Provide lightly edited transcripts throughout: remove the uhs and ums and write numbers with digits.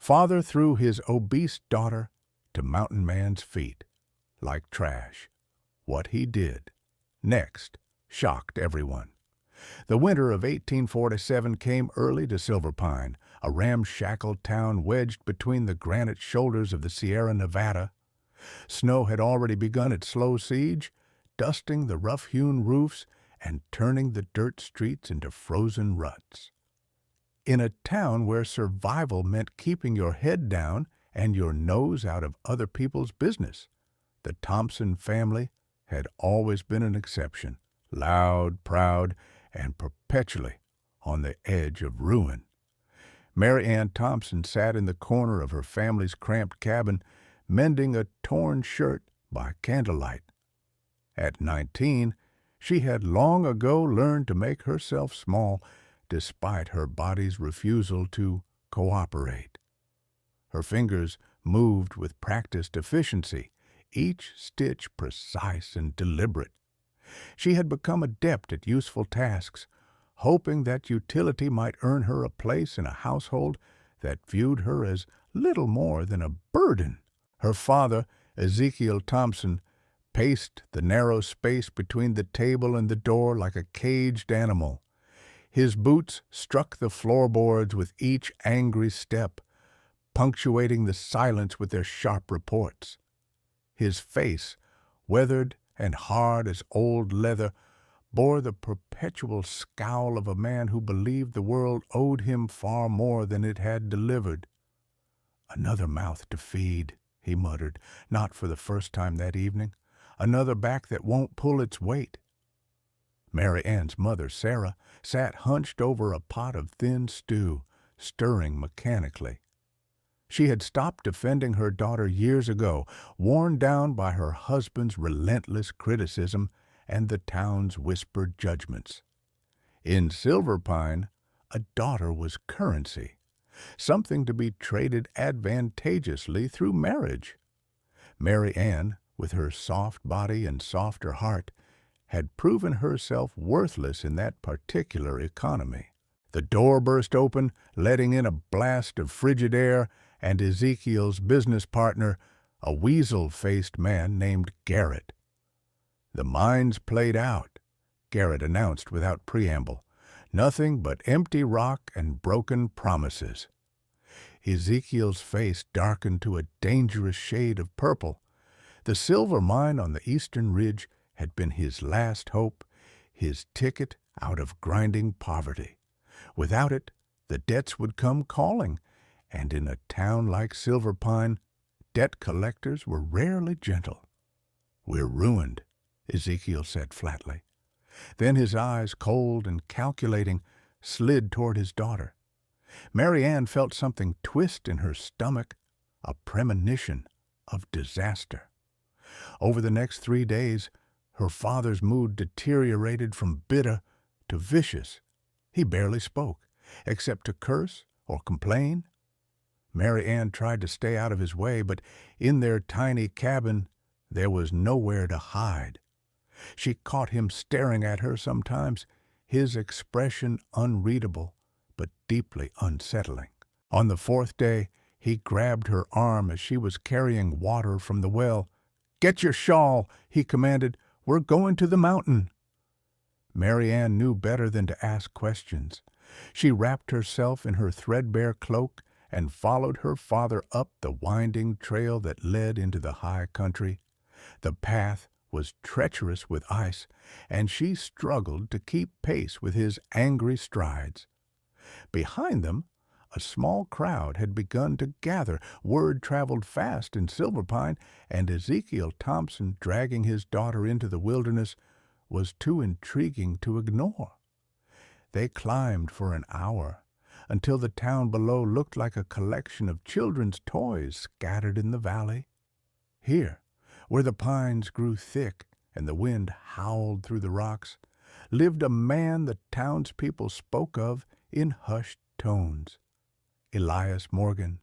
Father threw his obese daughter to mountain man's feet, like trash. What he did next shocked everyone. The winter of 1847 came early to Silver Pine, a ramshackle town wedged between the granite shoulders of the Sierra Nevada. Snow had already begun its slow siege, dusting the rough-hewn roofs and turning the dirt streets into frozen ruts. In a town where survival meant keeping your head down and your nose out of other people's business, the Thompson family had always been an exception, loud, proud, and perpetually on the edge of ruin. Mary Ann Thompson sat in the corner of her family's cramped cabin, mending a torn shirt by candlelight. At 19, she had long ago learned to make herself small, despite her body's refusal to cooperate. Her fingers moved with practiced efficiency, each stitch precise and deliberate. She had become adept at useful tasks, hoping that utility might earn her a place in a household that viewed her as little more than a burden. Her father, Ezekiel Thompson, paced the narrow space between the table and the door like a caged animal. His boots struck the floorboards with each angry step, punctuating the silence with their sharp reports. His face, weathered and hard as old leather, bore the perpetual scowl of a man who believed the world owed him far more than it had delivered. "Another mouth to feed," he muttered, not for the first time that evening. "Another back that won't pull its weight." Mary Ann's mother, Sarah, sat hunched over a pot of thin stew, stirring mechanically. She had stopped defending her daughter years ago, worn down by her husband's relentless criticism and the town's whispered judgments. In Silver Pine, a daughter was currency, something to be traded advantageously through marriage. Mary Ann, with her soft body and softer heart, had proven herself worthless in that particular economy. The door burst open, letting in a blast of frigid air, and Ezekiel's business partner, a weasel-faced man named Garrett. "The mine's played out," Garrett announced without preamble. "Nothing but empty rock and broken promises." Ezekiel's face darkened to a dangerous shade of purple. The silver mine on the eastern ridge had been his last hope, his ticket out of grinding poverty. Without it, the debts would come calling, and in a town like Silver Pine, debt collectors were rarely gentle. "We're ruined," Ezekiel said flatly. Then his eyes, cold and calculating, slid toward his daughter. Mary Ann felt something twist in her stomach, a premonition of disaster. Over the next 3 days, her father's mood deteriorated from bitter to vicious. He barely spoke, except to curse or complain. Mary Ann tried to stay out of his way, but in their tiny cabin there was nowhere to hide. She caught him staring at her sometimes, his expression unreadable but deeply unsettling. On the 4th day, he grabbed her arm as she was carrying water from the well. "Get your shawl," he commanded. "We're going to the mountain." Mary Ann knew better than to ask questions. She wrapped herself in her threadbare cloak and followed her father up the winding trail that led into the high country. The path was treacherous with ice, and she struggled to keep pace with his angry strides. Behind them, a small crowd had begun to gather. Word traveled fast in Silver Pine, and Ezekiel Thompson, dragging his daughter into the wilderness, was too intriguing to ignore. They climbed for an hour, until the town below looked like a collection of children's toys scattered in the valley. Here, where the pines grew thick and the wind howled through the rocks, lived a man the townspeople spoke of in hushed tones. Elias Morgan,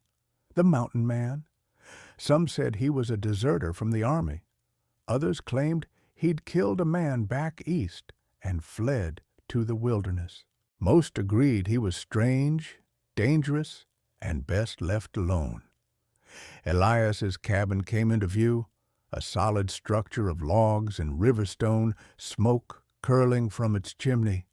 the mountain man. Some said he was a deserter from the army. Others claimed he'd killed a man back east and fled to the wilderness. Most agreed he was strange, dangerous, and best left alone. Elias's cabin came into view, a solid structure of logs and river stone, smoke curling from its chimney.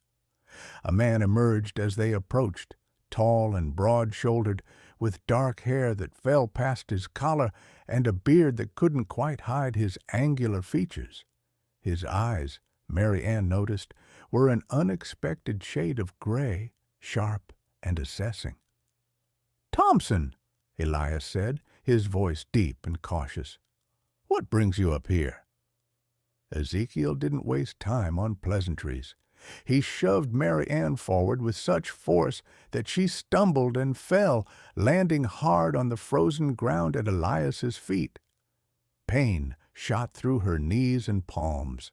A man emerged as they approached, tall and broad-shouldered, with dark hair that fell past his collar and a beard that couldn't quite hide his angular features. His eyes, Mary Ann noticed, were an unexpected shade of gray, sharp and assessing. "Thompson," Elias said, his voice deep and cautious. "What brings you up here?" Ezekiel didn't waste time on pleasantries. He shoved Mary Ann forward with such force that she stumbled and fell, landing hard on the frozen ground at Elias's feet. Pain shot through her knees and palms.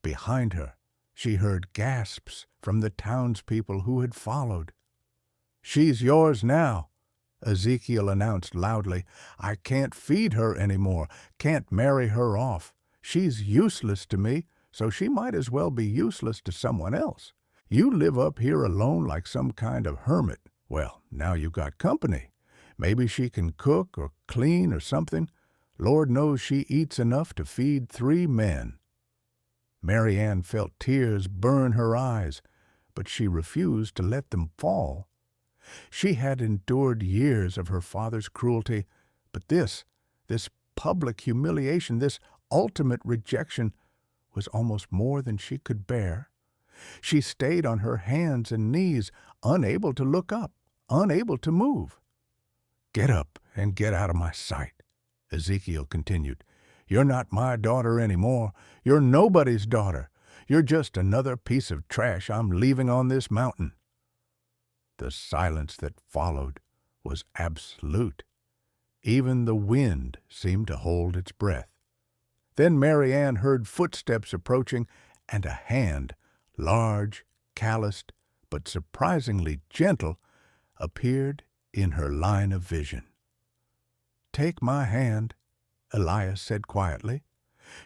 Behind her, she heard gasps from the townspeople who had followed. "She's yours now," Ezekiel announced loudly. "I can't feed her anymore, can't marry her off. She's useless to me, so she might as well be useless to someone else. You live up here alone like some kind of hermit. Well, now you've got company. Maybe she can cook or clean or something. Lord knows she eats enough to feed 3 men. Mary Ann felt tears burn her eyes, but she refused to let them fall. She had endured years of her father's cruelty, but this public humiliation, this ultimate rejection, was almost more than she could bear. She stayed on her hands and knees, unable to look up, unable to move. "Get up and get out of my sight," Ezekiel continued. "You're not my daughter anymore. You're nobody's daughter. You're just another piece of trash I'm leaving on this mountain." The silence that followed was absolute. Even the wind seemed to hold its breath. Then Mary Ann heard footsteps approaching, and a hand, large, calloused, but surprisingly gentle, appeared in her line of vision. "Take my hand," Elias said quietly.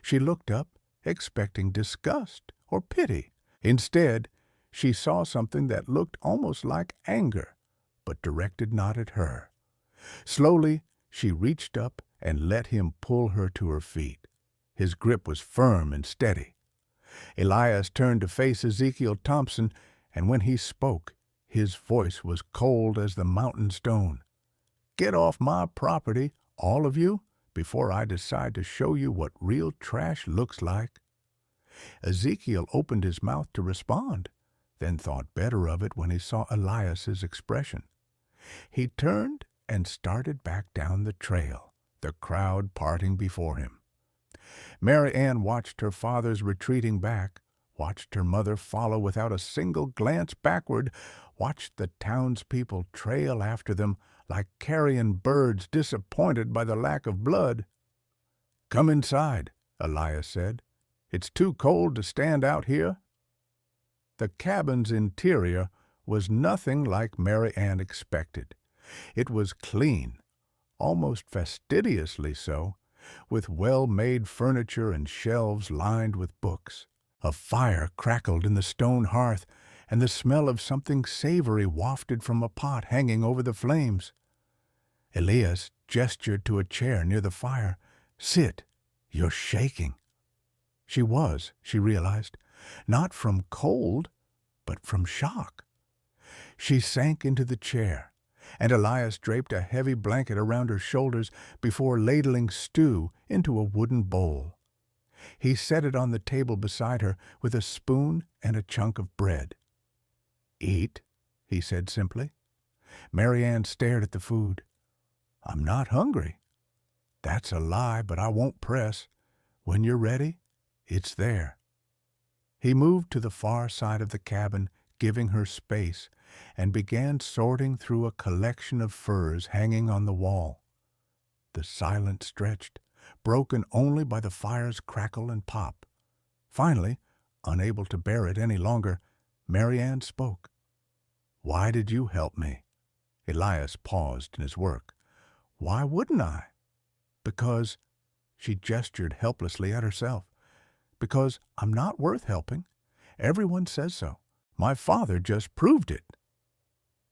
She looked up, expecting disgust or pity. Instead, she saw something that looked almost like anger, but directed not at her. Slowly, she reached up and let him pull her to her feet. His grip was firm and steady. Elias turned to face Ezekiel Thompson, and when he spoke, his voice was cold as the mountain stone. "Get off my property, all of you, before I decide to show you what real trash looks like." Ezekiel opened his mouth to respond, then thought better of it when he saw Elias's expression. He turned and started back down the trail, the crowd parting before him. Mary Ann watched her father's retreating back, watched her mother follow without a single glance backward, watched the townspeople trail after them like carrion birds disappointed by the lack of blood. "Come inside," Elias said. "It's too cold to stand out here." The cabin's interior was nothing like Mary Ann expected. It was clean, almost fastidiously so, with well-made furniture and shelves lined with books. A fire crackled in the stone hearth, and the smell of something savory wafted from a pot hanging over the flames. Elias gestured to a chair near the fire. "Sit. You're shaking." She was, she realized, not from cold, but from shock. She sank into the chair, and Elias draped a heavy blanket around her shoulders before ladling stew into a wooden bowl. He set it on the table beside her with a spoon and a chunk of bread. "Eat," he said simply. Mary Ann stared at the food. "I'm not hungry." "That's a lie, but I won't press. When you're ready, it's there." He moved to the far side of the cabin, giving her space, and began sorting through a collection of furs hanging on the wall. The silence stretched, broken only by the fire's crackle and pop. Finally, unable to bear it any longer, Mary Ann spoke. "Why did you help me?" Elias paused in his work. "Why wouldn't I?" "Because," she gestured helplessly at herself, "because I'm not worth helping. Everyone says so. My father just proved it."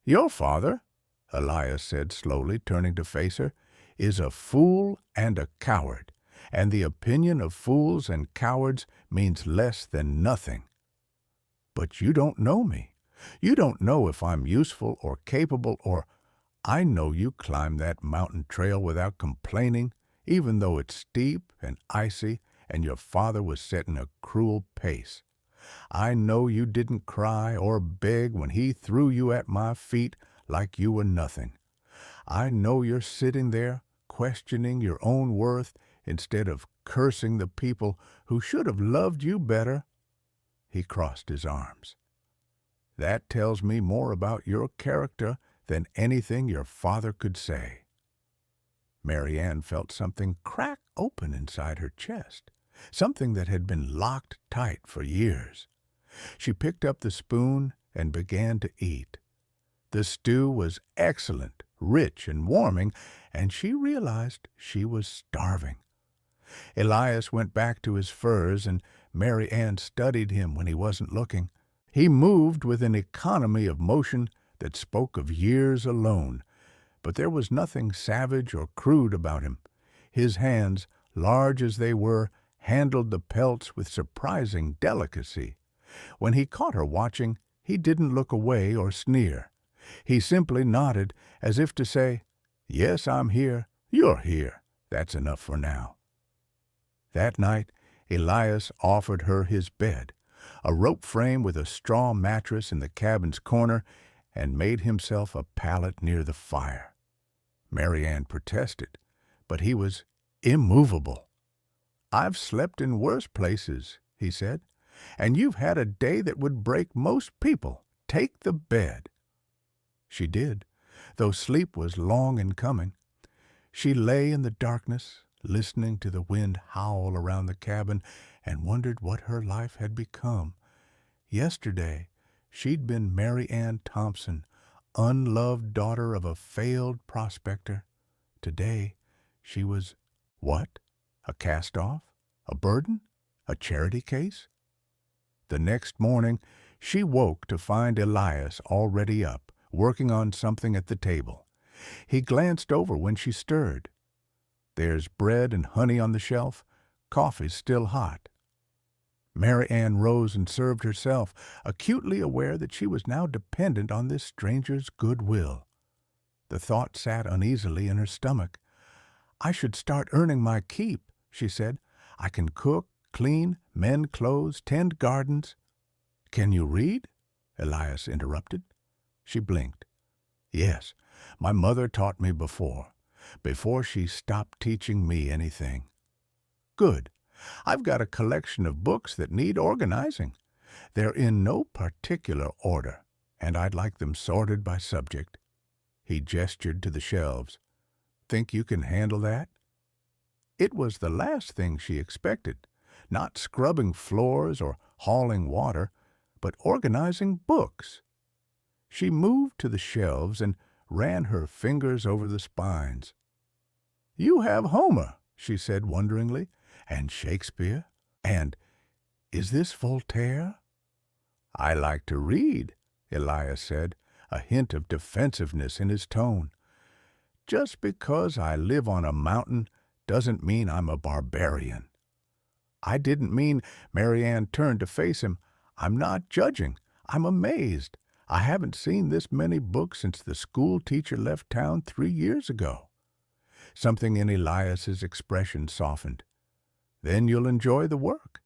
"Your father?" Elias said slowly, turning to face her, "is a fool and a coward, and the opinion of fools and cowards means less than nothing. But you don't know me. You don't know if I'm useful or capable or— I know you climbed that mountain trail without complaining, even though it's steep and icy and your father was setting a cruel pace. I know you didn't cry or beg when he threw you at my feet like you were nothing. I know you're sitting there questioning your own worth instead of cursing the people who should have loved you better." He crossed his arms. "That tells me more about your character than anything your father could say." Mary Ann felt something crack open inside her chest, something that had been locked tight for years. She picked up the spoon and began to eat. The stew was excellent, rich and warming, and she realized she was starving. Elias went back to his furs, and Mary Ann studied him when he wasn't looking. He moved with an economy of motion that spoke of years alone, but there was nothing savage or crude about him. His hands, large as they were, handled the pelts with surprising delicacy. When he caught her watching, he didn't look away or sneer. He simply nodded as if to say, "Yes, I'm here. You're here. That's enough for now." That night, Elias offered her his bed, a rope frame with a straw mattress in the cabin's corner, and made himself a pallet near the fire. Mary Ann protested, but he was immovable. "I've slept in worse places," he said, "and you've had a day that would break most people. Take the bed." She did, though sleep was long in coming. She lay in the darkness, listening to the wind howl around the cabin, and wondered what her life had become. Yesterday, she'd been Mary Ann Thompson, unloved daughter of a failed prospector. Today, she was what? A cast-off? A burden? A charity case? The next morning, she woke to find Elias already up, working on something at the table. He glanced over when she stirred. There's bread and honey on the shelf. Coffee's still hot. Mary Ann rose and served herself, acutely aware that she was now dependent on this stranger's goodwill. The thought sat uneasily in her stomach. "I should start earning my keep," she said. "I can cook, clean, mend clothes, tend gardens." "Can you read?" Elias interrupted. She blinked. "Yes, my mother taught me before she stopped teaching me anything." "Good. I've got a collection of books that need organizing. They're in no particular order, and I'd like them sorted by subject." He gestured to the shelves. "Think you can handle that?" It was the last thing she expected, not scrubbing floors or hauling water, but organizing books. She moved to the shelves and ran her fingers over the spines. "You have Homer," she said wonderingly, "and Shakespeare, and is this Voltaire?" "I like to read," Elias said, a hint of defensiveness in his tone. "Just because I live on a mountain doesn't mean I'm a barbarian." "I didn't mean—" Mary Ann turned to face him. "I'm not judging. I'm amazed. I haven't seen this many books since the school teacher left town 3 years ago." Something in Elias's expression softened. "Then you'll enjoy the work.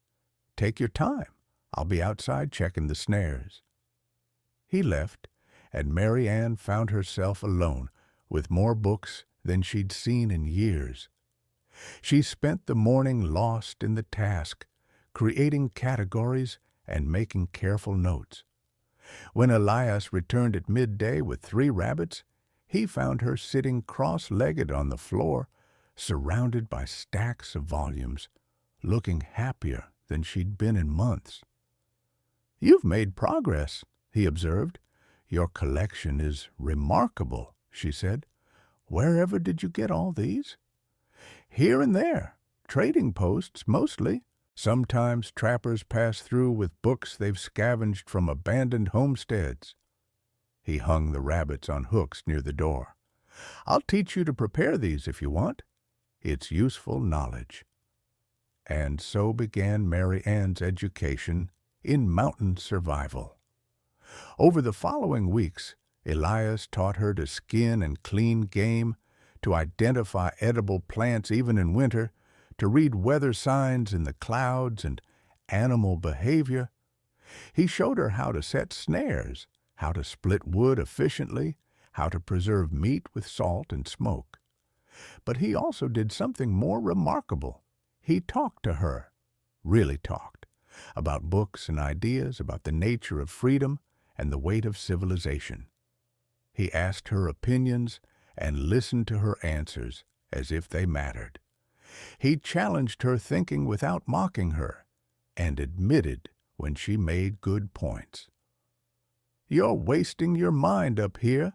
Take your time. I'll be outside checking the snares." He left, and Mary Ann found herself alone with more books than she'd seen in years. She spent the morning lost in the task, creating categories and making careful notes. When Elias returned at midday with 3 rabbits, he found her sitting cross-legged on the floor, surrounded by stacks of volumes, looking happier than she'd been in months. "You've made progress," he observed. "Your collection is remarkable," she said. "Wherever did you get all these?" "Here and there. Trading posts, mostly. Sometimes trappers pass through with books they've scavenged from abandoned homesteads." He hung the rabbits on hooks near the door. "I'll teach you to prepare these if you want. It's useful knowledge." And so began Mary Ann's education in mountain survival. Over the following weeks, Elias taught her to skin and clean game, to identify edible plants even in winter, to read weather signs in the clouds and animal behavior. He showed her how to set snares, how to split wood efficiently, how to preserve meat with salt and smoke. But he also did something more remarkable. He talked to her, really talked, about books and ideas, about the nature of freedom and the weight of civilization. He asked her opinions and listened to her answers as if they mattered. He challenged her thinking without mocking her, and admitted when she made good points. "You're wasting your mind up here,"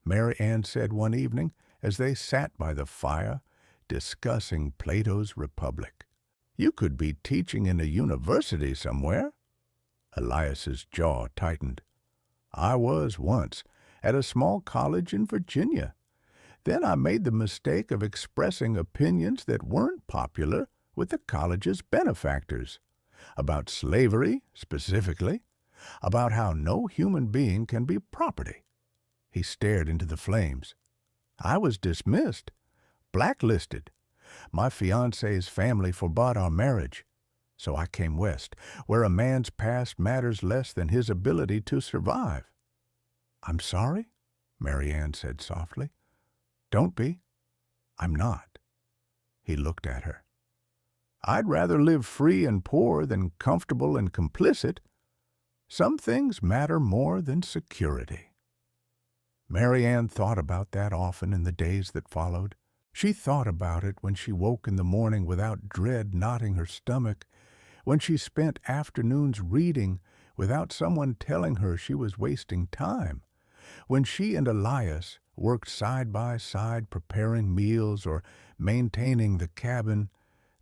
Mary Ann said one evening as they sat by the fire discussing Plato's Republic. "You could be teaching in a university somewhere." Elias's jaw tightened. "I was once, at a small college in Virginia. Then I made the mistake of expressing opinions that weren't popular with the college's benefactors. About slavery, specifically. About how no human being can be property." He stared into the flames. "I was dismissed, blacklisted. My fiancé's family forbade our marriage. So I came west, where a man's past matters less than his ability to survive." "I'm sorry," Mary Ann said softly. "Don't be." "I'm not." He looked at her. "I'd rather live free and poor than comfortable and complicit. Some things matter more than security." Mary Ann thought about that often in the days that followed. She thought about it when she woke in the morning without dread knotting her stomach, when she spent afternoons reading without someone telling her she was wasting time, when she and Elias worked side by side preparing meals or maintaining the cabin,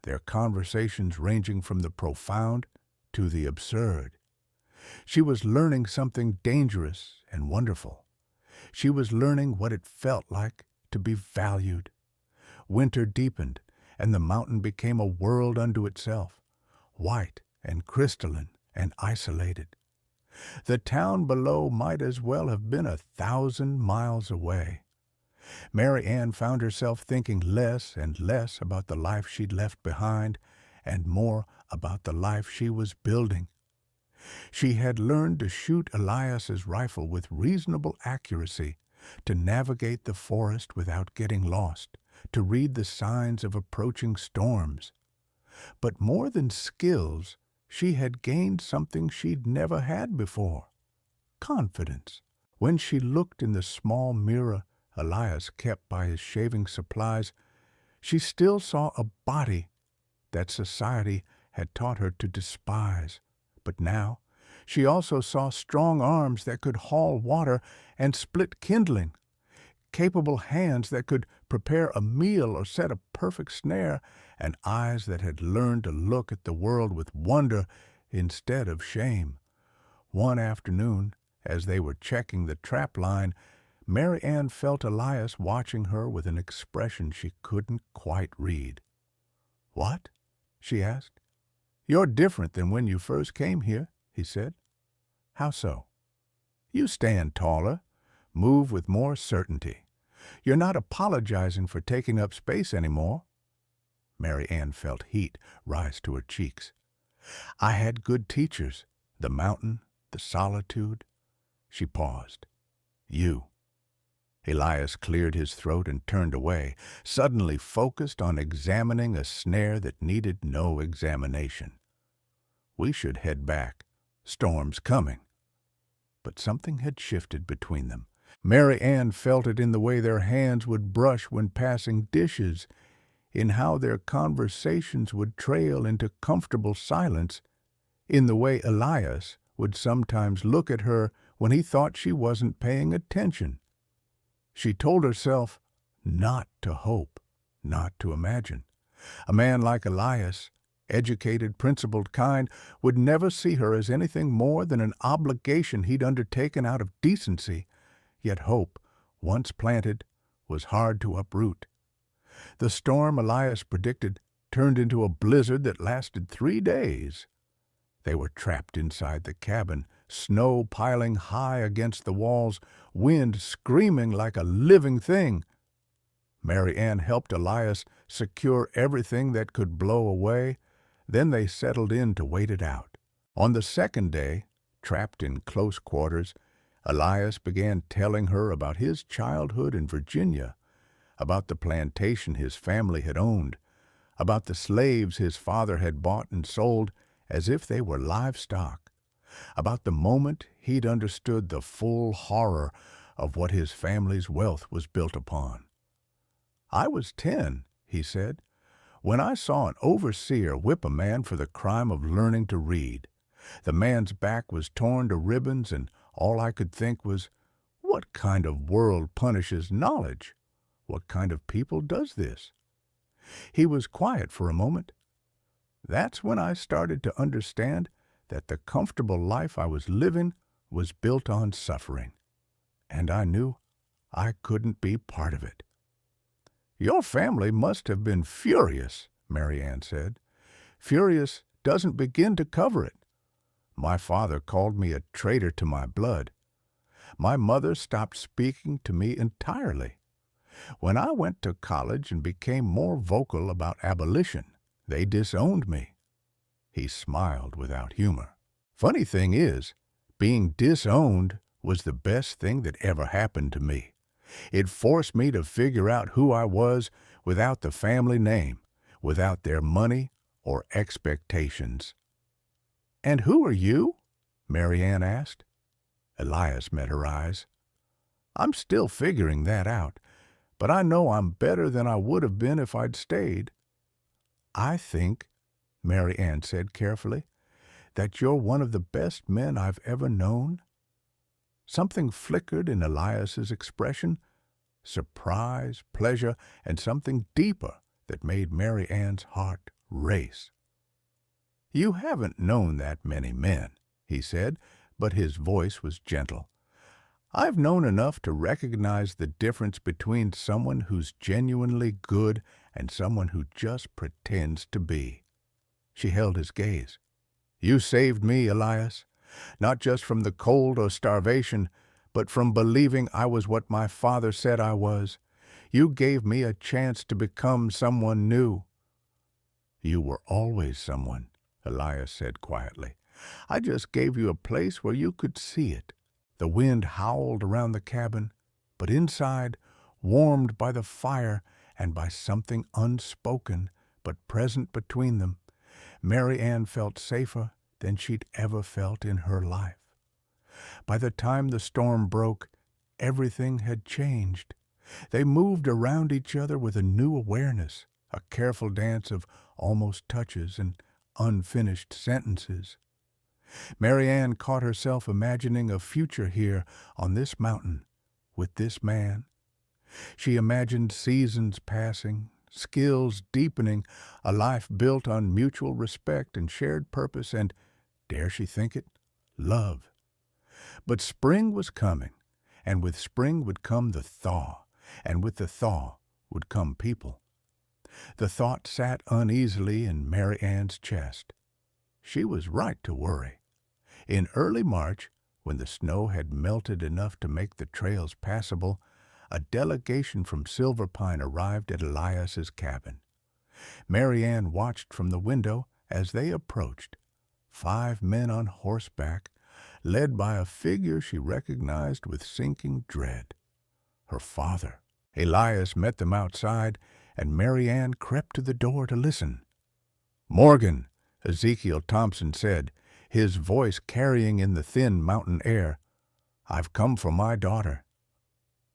their conversations ranging from the profound to the absurd. She was learning something dangerous and wonderful. She was learning what it felt like to be valued. Winter deepened, and the mountain became a world unto itself, white and crystalline and isolated. The town below might as well have been 1,000 miles away. Mary Ann found herself thinking less and less about the life she'd left behind and more about the life she was building. She had learned to shoot Elias's rifle with reasonable accuracy, to navigate the forest without getting lost, to read the signs of approaching storms. But more than skills, she had gained something she'd never had before: confidence. When she looked in the small mirror Elias kept by his shaving supplies, she still saw a body that society had taught her to despise. But now she also saw strong arms that could haul water and split kindling, capable hands that could prepare a meal or set a perfect snare, and eyes that had learned to look at the world with wonder instead of shame. One afternoon, as they were checking the trap line, Mary Ann felt Elias watching her with an expression she couldn't quite read. "What?" she asked. "You're different than when you first came here," he said. "How so?" "You stand taller, move with more certainty. You're not apologizing for taking up space anymore." Mary Ann felt heat rise to her cheeks. "I had good teachers, the mountain, the solitude." She paused. "You." Elias cleared his throat and turned away, suddenly focused on examining a snare that needed no examination. "We should head back. Storm's coming." But something had shifted between them. Mary Ann felt it in the way their hands would brush when passing dishes, in how their conversations would trail into comfortable silence, in the way Elias would sometimes look at her when he thought she wasn't paying attention. She told herself not to hope, not to imagine. A man like Elias, educated, principled, kind, would never see her as anything more than an obligation he'd undertaken out of decency, Yet hope, once planted, was hard to uproot. The storm Elias predicted turned into a blizzard that lasted 3 days. They were trapped inside the cabin, snow piling high against the walls, wind screaming like a living thing. Mary Ann helped Elias secure everything that could blow away. Then they settled in to wait it out. On the second day, trapped in close quarters, Elias began telling her about his childhood in Virginia, about the plantation his family had owned, about the slaves his father had bought and sold as if they were livestock, about the moment he'd understood the full horror of what his family's wealth was built upon. "I was 10, he said, when I saw an overseer whip a man for the crime of learning to read. The man's back was torn to ribbons, and all I could think was, what kind of world punishes knowledge? What kind of people does this?" He was quiet for a moment. "That's when I started to understand that the comfortable life I was living was built on suffering, and I knew I couldn't be part of it." "Your family must have been furious," Mary Ann said. "Furious doesn't begin to cover it. My father called me a traitor to my blood. My mother stopped speaking to me entirely. When I went to college and became more vocal about abolition, they disowned me." He smiled without humor. "Funny thing is, being disowned was the best thing that ever happened to me. It forced me to figure out who I was without the family name, without their money or expectations." "And who are you?" Mary Ann asked. Elias met her eyes. "I'm still figuring that out, but I know I'm better than I would have been if I'd stayed." "I think," Mary Ann said carefully, "that you're one of the best men I've ever known." Something flickered in Elias's expression, surprise, pleasure, and something deeper that made Mary Ann's heart race. "You haven't known that many men," he said, but his voice was gentle. "I've known enough to recognize the difference between someone who's genuinely good and someone who just pretends to be." She held his gaze. "You saved me, Elias, not just from the cold or starvation, but from believing I was what my father said I was. You gave me a chance to become someone new." "You were always someone," Elias said quietly. "I just gave you a place where you could see it." The wind howled around the cabin, but inside, warmed by the fire and by something unspoken but present between them, Mary Ann felt safer than she'd ever felt in her life. By the time the storm broke, everything had changed. They moved around each other with a new awareness, a careful dance of almost touches and unfinished sentences. Mary Ann caught herself imagining a future here on this mountain with this man. She imagined seasons passing, skills deepening, a life built on mutual respect and shared purpose and, dare she think it, love. But spring was coming, and with spring would come the thaw, and with the thaw would come people. The thought sat uneasily in Mary Ann's chest. She was right to worry. In early March, when the snow had melted enough to make the trails passable, a delegation from Silver Pine arrived at Elias's cabin. Mary Ann watched from the window as they approached, 5 men on horseback, led by a figure she recognized with sinking dread. Her father. Elias met them outside, and Mary Ann crept to the door to listen. "Morgan," Ezekiel Thompson said, his voice carrying in the thin mountain air, "I've come for my daughter."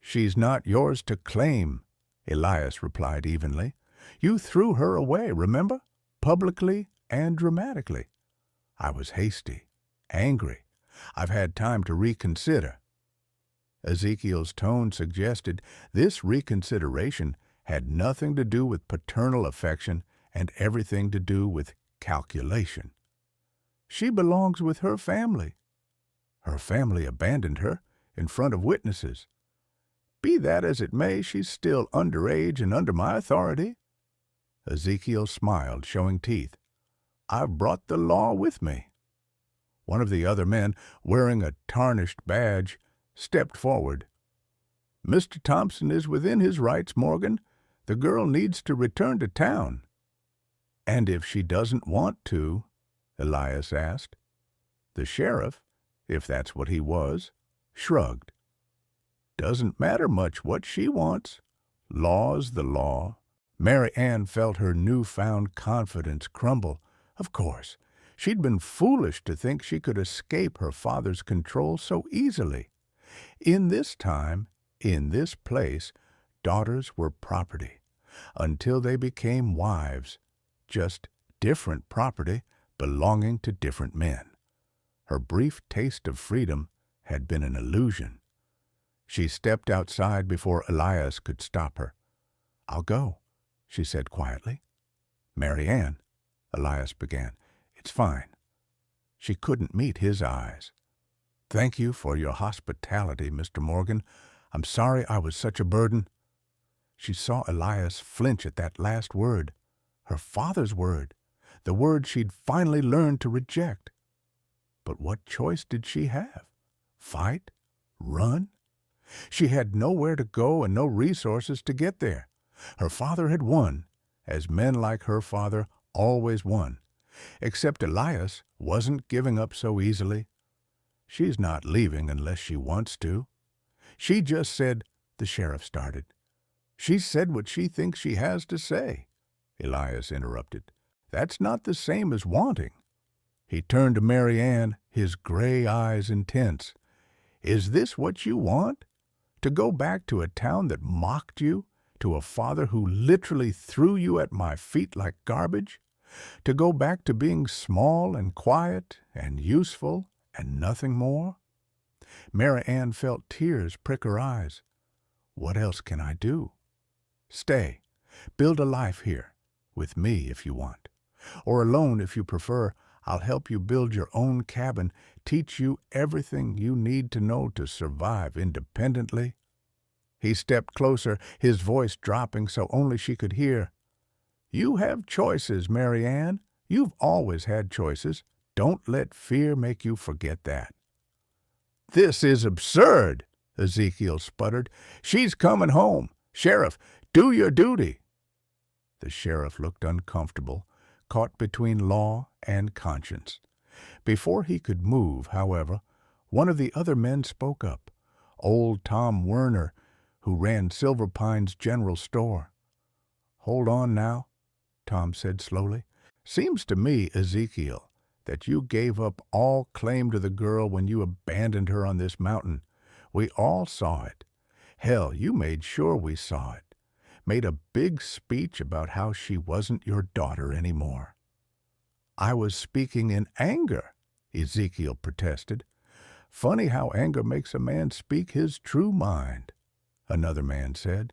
"She's not yours to claim," Elias replied evenly. "You threw her away, remember? Publicly and dramatically." "I was hasty, angry. I've had time to reconsider." Ezekiel's tone suggested this reconsideration had nothing to do with paternal affection and everything to do with calculation. "She belongs with her family." "Her family abandoned her in front of witnesses." Be that as it may, she's still underage and under my authority." Ezekiel smiled, showing teeth. "I've brought the law with me." One of the other men, wearing a tarnished badge, stepped forward. "Mr. Thompson is within his rights, Morgan. The girl needs to return to town." "And if she doesn't want to?" Elias asked. The sheriff, if that's what he was, shrugged. "Doesn't matter much what she wants. Law's the law." Mary Ann felt her newfound confidence crumble. Of course, she'd been foolish to think she could escape her father's control so easily. In this time, in this place, daughters were property, until they became wives, just different property belonging to different men. Her brief taste of freedom had been an illusion. She stepped outside before Elias could stop her. "I'll go," she said quietly. "Mary Ann," Elias began. "It's fine." She couldn't meet his eyes. "Thank you for your hospitality, Mr. Morgan. I'm sorry I was such a burden." She saw Elias flinch at that last word, her father's word, the word she'd finally learned to reject. But what choice did she have? Fight? Run? She had nowhere to go and no resources to get there. Her father had won, as men like her father always won. Except Elias wasn't giving up so easily. "She's not leaving unless she wants to." "She just said," the sheriff started. "She said what she thinks she has to say," Elias interrupted. "That's not the same as wanting." He turned to Mary Ann, his gray eyes intense. "Is this what you want? To go back to a town that mocked you? To a father who literally threw you at my feet like garbage? To go back to being small and quiet and useful and nothing more?" Mary Ann felt tears prick her eyes. "What else can I do?" "Stay. Build a life here. With me if you want. Or alone if you prefer. I'll help you build your own cabin, teach you everything you need to know to survive independently." He stepped closer, his voice dropping so only she could hear. "You have choices, Mary Ann. You've always had choices. Don't let fear make you forget that." "This is absurd," Ezekiel sputtered. "She's coming home. Sheriff, do your duty." The sheriff looked uncomfortable, caught between law and conscience. Before he could move, however, one of the other men spoke up, old Tom Werner, who ran Silver Pine's general store. "Hold on now," Tom said slowly. "Seems to me, Ezekiel, that you gave up all claim to the girl when you abandoned her on this mountain. We all saw it. Hell, you made sure we saw it. Made a big speech about how she wasn't your daughter anymore." "I was speaking in anger," Ezekiel protested. "Funny how anger makes a man speak his true mind," another man said.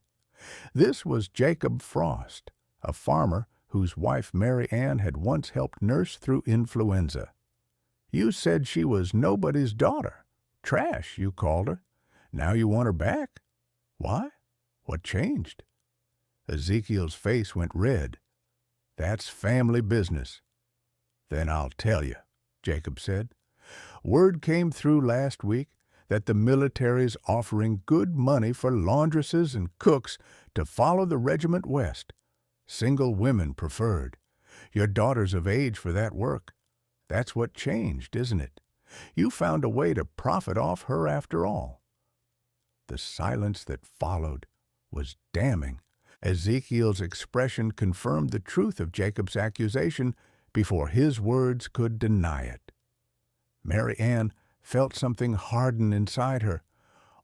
This was Jacob Frost, a farmer whose wife Mary Ann had once helped nurse through influenza. "You said she was nobody's daughter. Trash, you called her. Now you want her back? Why? What changed?" Ezekiel's face went red. "That's family business." "Then I'll tell you," Jacob said. "Word came through last week that the military's offering good money for laundresses and cooks to follow the regiment west. Single women preferred. Your daughter's of age for that work. That's what changed, isn't it? You found a way to profit off her after all." The silence that followed was damning. Ezekiel's expression confirmed the truth of Jacob's accusation before his words could deny it. Mary Ann felt something harden inside her.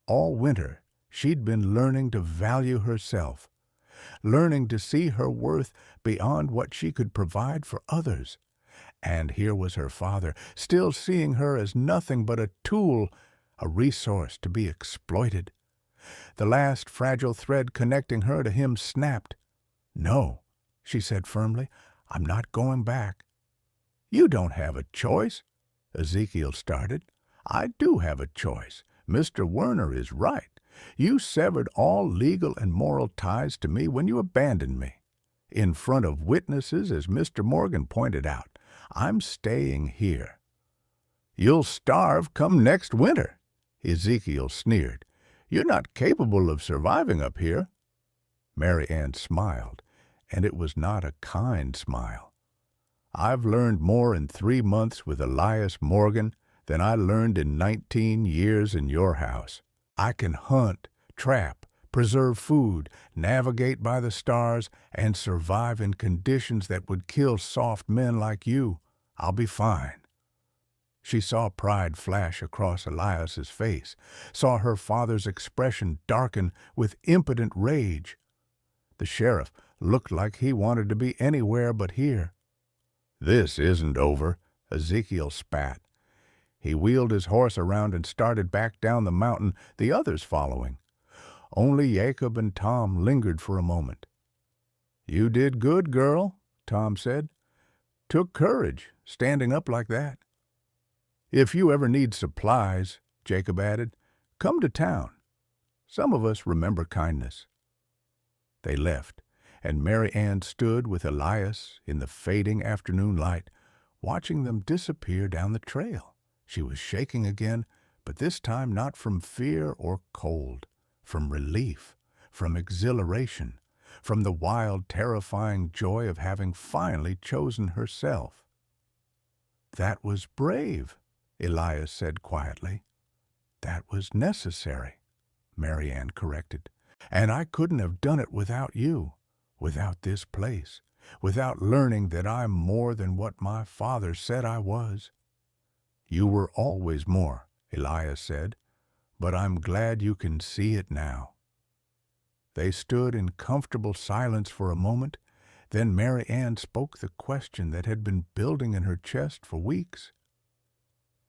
All winter, she'd been learning to value herself, learning to see her worth beyond what she could provide for others. And here was her father, still seeing her as nothing but a tool, a resource to be exploited. The last fragile thread connecting her to him snapped. "No," she said firmly, "I'm not going back." "You don't have a choice," Ezekiel started. "I do have a choice. Mr. Werner is right. You severed all legal and moral ties to me when you abandoned me. In front of witnesses, as Mr. Morgan pointed out, I'm staying here. You'll starve come next winter, Ezekiel sneered. You're not capable of surviving up here. Mary Ann smiled, and it was not a kind smile. I've learned more in 3 months with Elias Morgan than I learned in 19 years in your house. I can hunt, trap, preserve food, navigate by the stars, and survive in conditions that would kill soft men like you. I'll be fine. She saw pride flash across Elias's face, saw her father's expression darken with impotent rage. The sheriff looked like he wanted to be anywhere but here. This isn't over, Ezekiel spat. He wheeled his horse around and started back down the mountain, the others following. Only Jacob and Tom lingered for a moment. You did good, girl, Tom said. Took courage, standing up like that. If you ever need supplies, Jacob added, come to town. Some of us remember kindness. They left, and Mary Ann stood with Elias in the fading afternoon light, watching them disappear down the trail. She was shaking again, but this time not from fear or cold, from relief, from exhilaration, from the wild, terrifying joy of having finally chosen herself. That was brave, Elias said quietly. That was necessary, Mary Ann corrected. And I couldn't have done it without you, without this place, without learning that I'm more than what my father said I was. You were always more, Elias said, but I'm glad you can see it now. They stood in comfortable silence for a moment. Then Mary Ann spoke the question that had been building in her chest for weeks.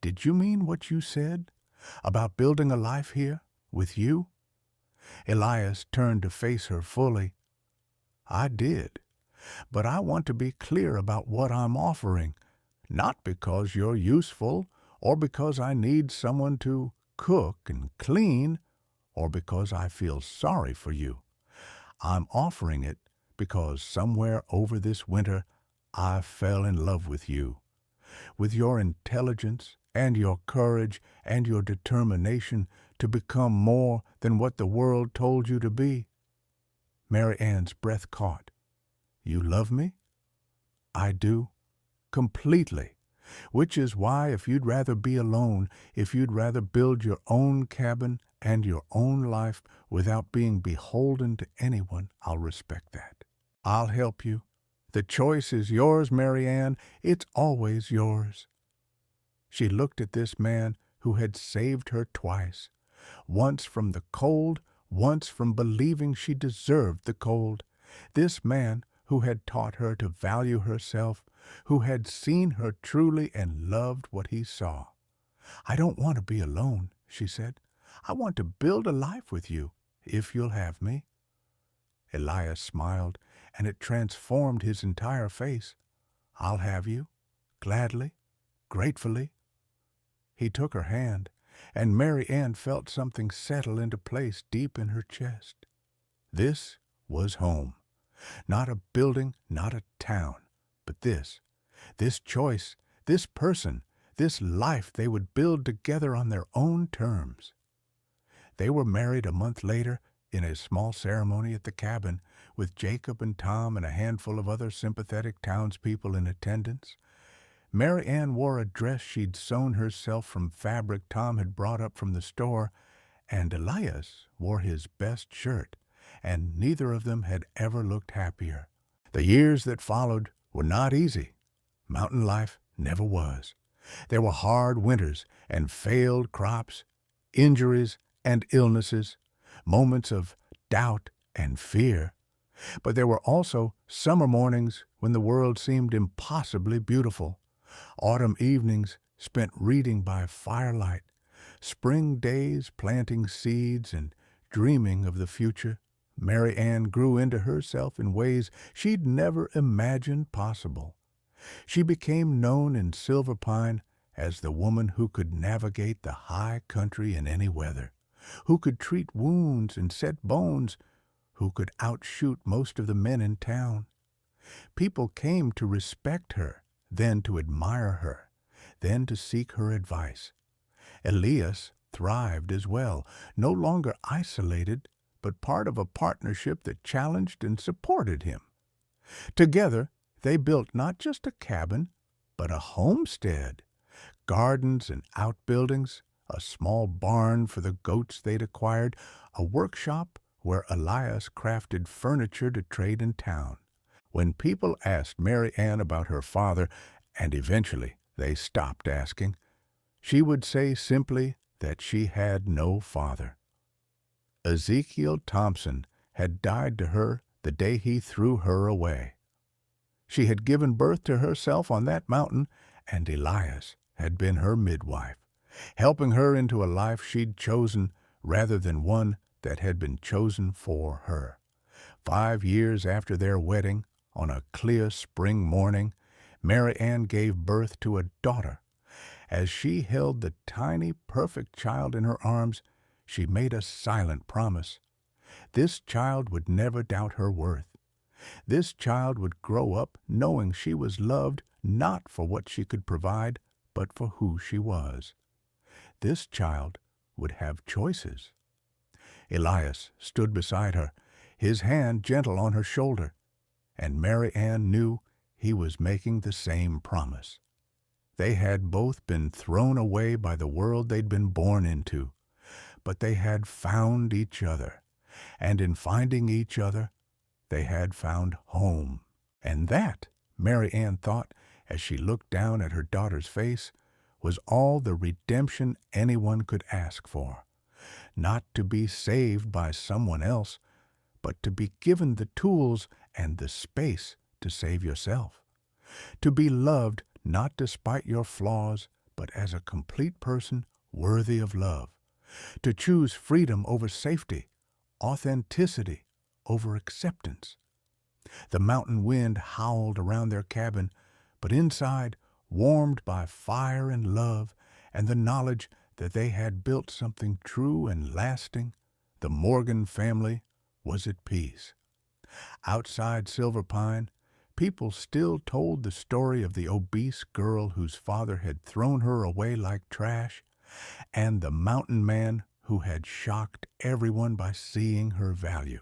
Did you mean what you said about building a life here with you? Elias turned to face her fully. I did, but I want to be clear about what I'm offering, not because you're useful or because I need someone to cook and clean or because I feel sorry for you. I'm offering it because somewhere over this winter I fell in love with you, with your intelligence and your courage and your determination to become more than what the world told you to be. Mary Ann's breath caught. You love me? I do, completely. Which is why if you'd rather be alone, if you'd rather build your own cabin and your own life without being beholden to anyone, I'll respect that. I'll help you. The choice is yours, Mary Ann. It's always yours. She looked at this man who had saved her twice, once from the cold, once from believing she deserved the cold. This man who had taught her to value herself, who had seen her truly and loved what he saw. I don't want to be alone, she said. I want to build a life with you, if you'll have me. Elias smiled, and it transformed his entire face. I'll have you, gladly, gratefully. He took her hand, and Mary Ann felt something settle into place deep in her chest. This was home. Not a building, not a town, but this choice, this person, this life they would build together on their own terms. They were married a month later in a small ceremony at the cabin, with Jacob and Tom and a handful of other sympathetic townspeople in attendance. Mary Ann wore a dress she'd sewn herself from fabric Tom had brought up from the store, and Elias wore his best shirt, and neither of them had ever looked happier. The years that followed were not easy. Mountain life never was. There were hard winters and failed crops, injuries and illnesses, moments of doubt and fear. But there were also summer mornings when the world seemed impossibly beautiful, autumn evenings spent reading by firelight, spring days planting seeds and dreaming of the future. Mary Ann grew into herself in ways she'd never imagined possible. She became known in Silver Pine as the woman who could navigate the high country in any weather, who could treat wounds and set bones, who could outshoot most of the men in town. People came to respect her, then to admire her, then to seek her advice. Elias thrived as well, no longer isolated, but part of a partnership that challenged and supported him. Together, they built not just a cabin, but a homestead, gardens and outbuildings, a small barn for the goats they'd acquired, a workshop where Elias crafted furniture to trade in town. When people asked Mary Ann about her father, and eventually they stopped asking, she would say simply that she had no father. Ezekiel Thompson had died to her the day he threw her away. She had given birth to herself on that mountain, and Elias had been her midwife, helping her into a life she'd chosen rather than one that had been chosen for her. 5 years after their wedding, on a clear spring morning, Mary Ann gave birth to a daughter. As she held the tiny, perfect child in her arms, she made a silent promise. This child would never doubt her worth. This child would grow up knowing she was loved not for what she could provide, but for who she was. This child would have choices. Elias stood beside her, his hand gentle on her shoulder, and Mary Ann knew he was making the same promise. They had both been thrown away by the world they'd been born into, but they had found each other, and in finding each other, they had found home. And that, Mary Ann thought, as she looked down at her daughter's face, was all the redemption anyone could ask for. Not to be saved by someone else, but to be given the tools and the space to save yourself. To be loved not despite your flaws, but as a complete person worthy of love. To choose freedom over safety, authenticity over acceptance. The mountain wind howled around their cabin, but inside, warmed by fire and love and the knowledge that they had built something true and lasting, the Morgan family was at peace. Outside Silver Pine, people still told the story of the obese girl whose father had thrown her away like trash, and the mountain man who had shocked everyone by seeing her value.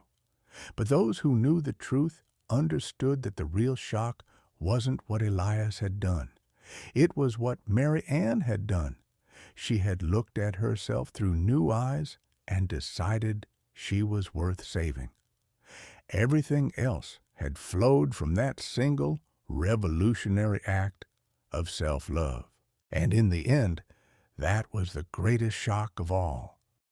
But those who knew the truth understood that the real shock wasn't what Elias had done. It was what Mary Ann had done. She had looked at herself through new eyes and decided she was worth saving. Everything else had flowed from that single revolutionary act of self-love. And in the end, that was the greatest shock of all.